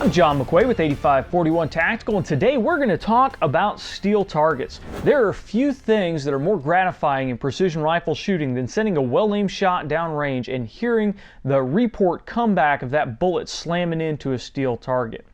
I'm John McQuay with 8541 Tactical, and today we're going to talk about steel targets. There are few things that are more gratifying in precision rifle shooting than sending a well-aimed shot downrange and hearing the report comeback of that bullet slamming into a steel target.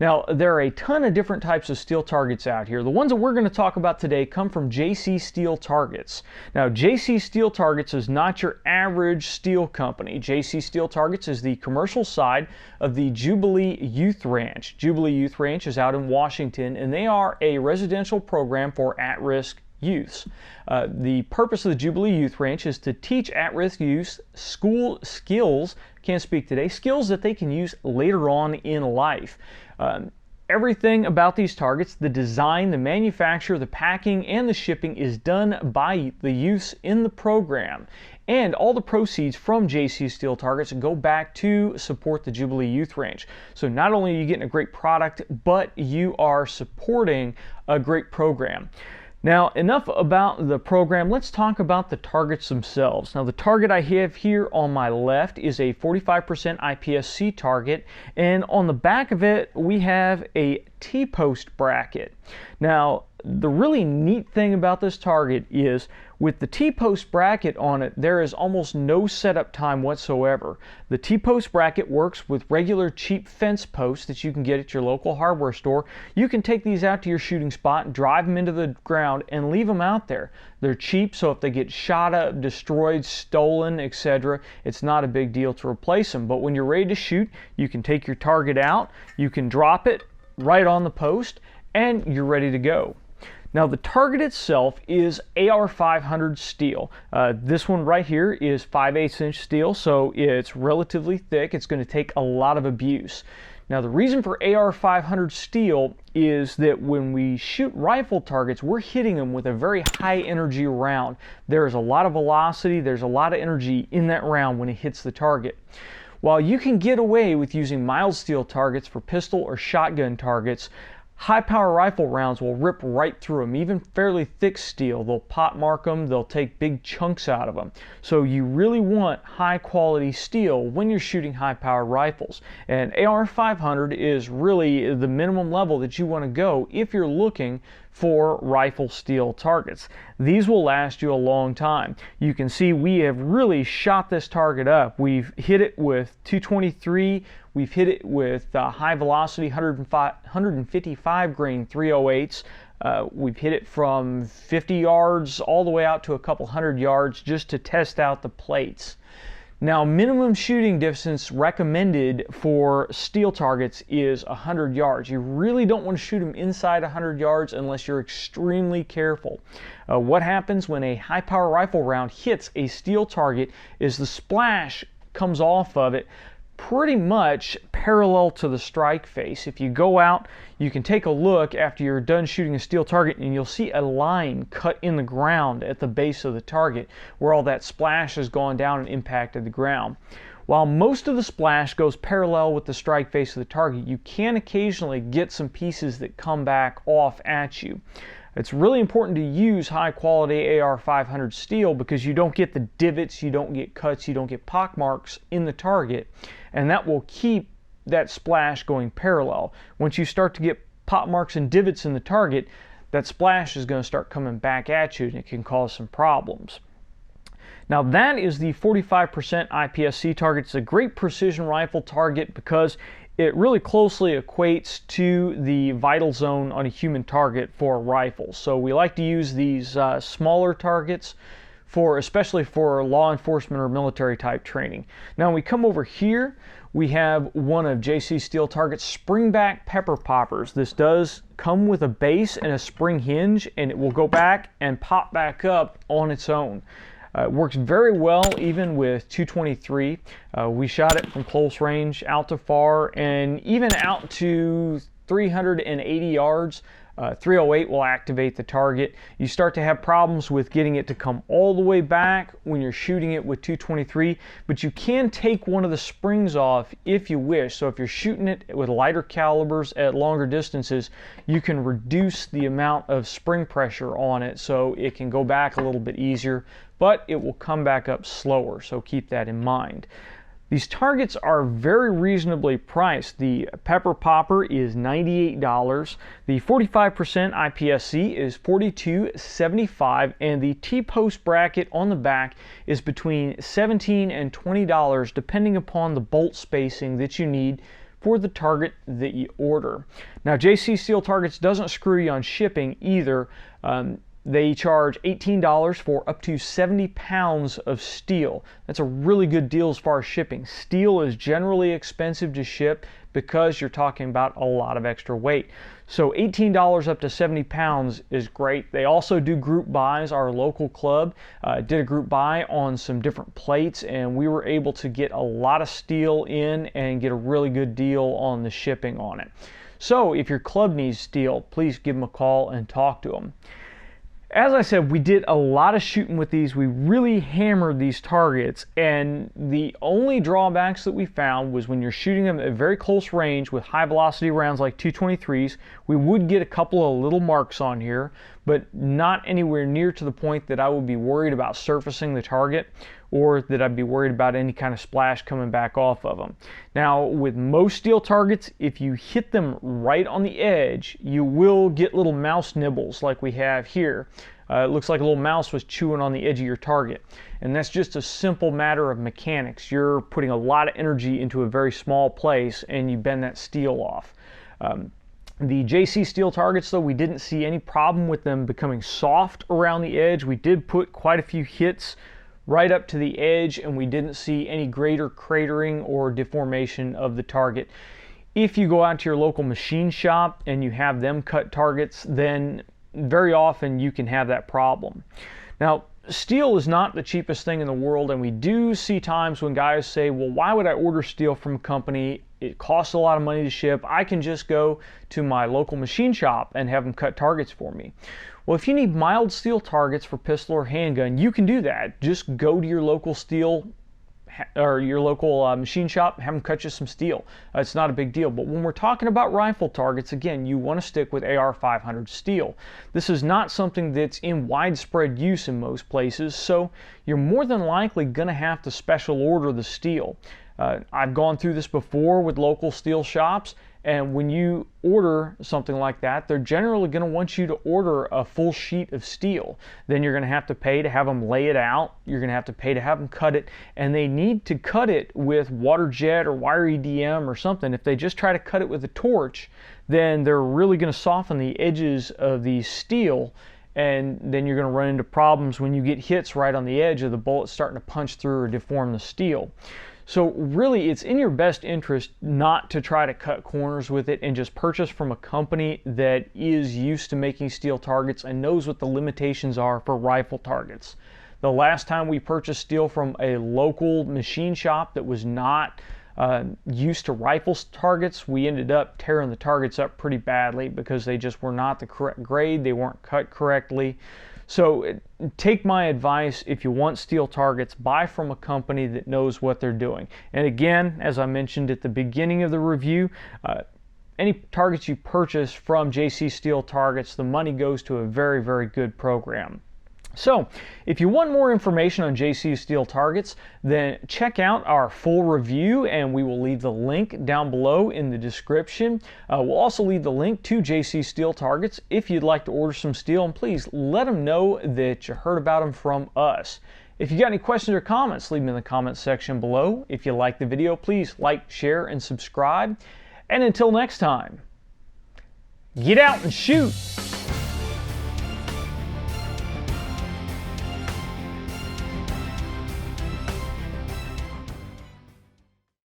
Now, there are a ton of different types of steel targets out here. The ones that we're going to talk about today come from JC Steel Targets. Now, JC Steel Targets is not your average steel company. JC Steel Targets is the commercial side of the Jubilee Youth Ranch. Jubilee Youth Ranch is out in Washington, and they are a residential program for at-risk youths. The purpose of the Jubilee Youth Ranch is to teach at-risk youths school skills, skills that they can use later on in life. Everything about these targets, the design, the manufacture, the packing, and the shipping is done by the youths in the program. And all the proceeds from JC Steel Targets go back to support the Jubilee Youth Ranch. So not only are you getting a great product, but you are supporting a great program. Now, enough about the program. Let's talk about the targets themselves. Now, the target I have here on my left is a 45% IPSC target, and on the back of it, we have a T-post bracket. Now, the really neat thing about this target is with the T-post bracket on it, there is almost no setup time whatsoever. The T-post bracket works with regular cheap fence posts that you can get at your local hardware store. You can take these out to your shooting spot, drive them into the ground, and leave them out there. They're cheap, so if they get shot up, destroyed, stolen, etc., it's not a big deal to replace them. But when you're ready to shoot, you can take your target out, you can drop it right on the post, and you're ready to go. Now, the target itself is AR500 steel. This one right here is 5/8 inch steel, so it's relatively thick. It's going to take a lot of abuse. Now, the reason for AR500 steel is that when we shoot rifle targets, we're hitting them with a very high energy round. There's a lot of velocity, there's a lot of energy in that round when it hits the target. While you can get away with using mild steel targets for pistol or shotgun targets, high-power rifle rounds will rip right through them. Even fairly thick steel, they'll pot mark them, they'll take big chunks out of them. So you really want high-quality steel when you're shooting high-power rifles. And AR500 is really the minimum level that you want to go if you're looking for rifle steel targets. These will last you a long time. You can see we have really shot this target up. We've hit it with 223, we've hit it with high velocity 155 grain 308s. We've hit it from 50 yards all the way out to a couple hundred yards just to test out the plates. Now, minimum shooting distance recommended for steel targets is 100 yards. You really don't want to shoot them inside 100 yards unless you're extremely careful. What happens when a high-power rifle round hits a steel target is the splash comes off of it pretty much parallel to the strike face. If you go out, you can take a look after you're done shooting a steel target and you'll see a line cut in the ground at the base of the target where all that splash has gone down and impacted the ground. While most of the splash goes parallel with the strike face of the target, you can occasionally get some pieces that come back off at you. It's really important to use high-quality AR500 steel because you don't get the divots, you don't get cuts, you don't get pock marks in the target, and that will keep that splash going parallel. Once you start to get pock marks and divots in the target, that splash is going to start coming back at you and it can cause some problems. Now, that is the 45% IPSC target. It's a great precision rifle target because it really closely equates to the vital zone on a human target for rifles. So we like to use these smaller targets especially for law enforcement or military type training. Now we come over here, we have one of JC Steel Target's springback pepper poppers. This does come with a base and a spring hinge, and it will go back and pop back up on its own. It works very well even with 223. We shot it from close range out to far and even out to 380 yards. 308 will activate the target. You start to have problems with getting it to come all the way back when you're shooting it with 223, but you can take one of the springs off if you wish. So if you're shooting it with lighter calibers at longer distances, you can reduce the amount of spring pressure on it so it can go back a little bit easier, but it will come back up slower, so keep that in mind. These targets are very reasonably priced. The Pepper Popper is $98, the 45% IPSC is $42.75, and the T-post bracket on the back is between $17 and $20 depending upon the bolt spacing that you need for the target that you order. Now, JC Steel Targets doesn't screw you on shipping either. They charge $18 for up to 70 pounds of steel. That's a really good deal as far as shipping. Steel is generally expensive to ship because you're talking about a lot of extra weight. So $18 up to 70 pounds is great. They also do group buys. Our local club did a group buy on some different plates, and we were able to get a lot of steel in and get a really good deal on the shipping on it. So if your club needs steel, please give them a call and talk to them. As I said, we did a lot of shooting with these. We really hammered these targets, and the only drawbacks that we found was when you're shooting them at very close range with high velocity rounds like 223s, we would get a couple of little marks on here, but not anywhere near to the point that I would be worried about surfacing the target or that I'd be worried about any kind of splash coming back off of them. Now, with most steel targets, if you hit them right on the edge, you will get little mouse nibbles like we have here. It looks like a little mouse was chewing on the edge of your target. And that's just a simple matter of mechanics. You're putting a lot of energy into a very small place and you bend that steel off. The JC Steel Targets, though, we didn't see any problem with them becoming soft around the edge. We did put quite a few hits right up to the edge, and we didn't see any greater cratering or deformation of the target. If you go out to your local machine shop and you have them cut targets, then very often you can have that problem. Now, steel is not the cheapest thing in the world, and we do see times when guys say, well, why would I order steel from a company? It costs a lot of money to ship. I can just go to my local machine shop and have them cut targets for me. Well, if you need mild steel targets for pistol or handgun, you can do that. Just go to your local steel or your local machine shop, have them cut you some steel. It's not a big deal. But when we're talking about rifle targets, again, you want to stick with AR-500 steel. This is not something that's in widespread use in most places, so you're more than likely going to have to special order the steel. I've gone through this before with local steel shops, and when you order something like that, they're generally going to want you to order a full sheet of steel. Then you're going to have to pay to have them lay it out. You're going to have to pay to have them cut it, and they need to cut it with water jet or wire EDM or something. If they just try to cut it with a torch, then they're really going to soften the edges of the steel, and then you're going to run into problems when you get hits right on the edge of the bullet starting to punch through or deform the steel. So really, it's in your best interest not to try to cut corners with it and just purchase from a company that is used to making steel targets and knows what the limitations are for rifle targets. The last time we purchased steel from a local machine shop that was not used to rifle targets, we ended up tearing the targets up pretty badly because they just were not the correct grade, they weren't cut correctly. So take my advice, if you want steel targets, buy from a company that knows what they're doing. And again, as I mentioned at the beginning of the review, any targets you purchase from JC Steel Targets, the money goes to a very, very good program. So, if you want more information on JC Steel Targets, then check out our full review, and we will leave the link down below in the description. We'll also leave the link to JC Steel Targets if you'd like to order some steel, and please let them know that you heard about them from us. If you got any questions or comments, leave them in the comments section below. If you like the video, please like, share, and subscribe. And until next time, get out and shoot!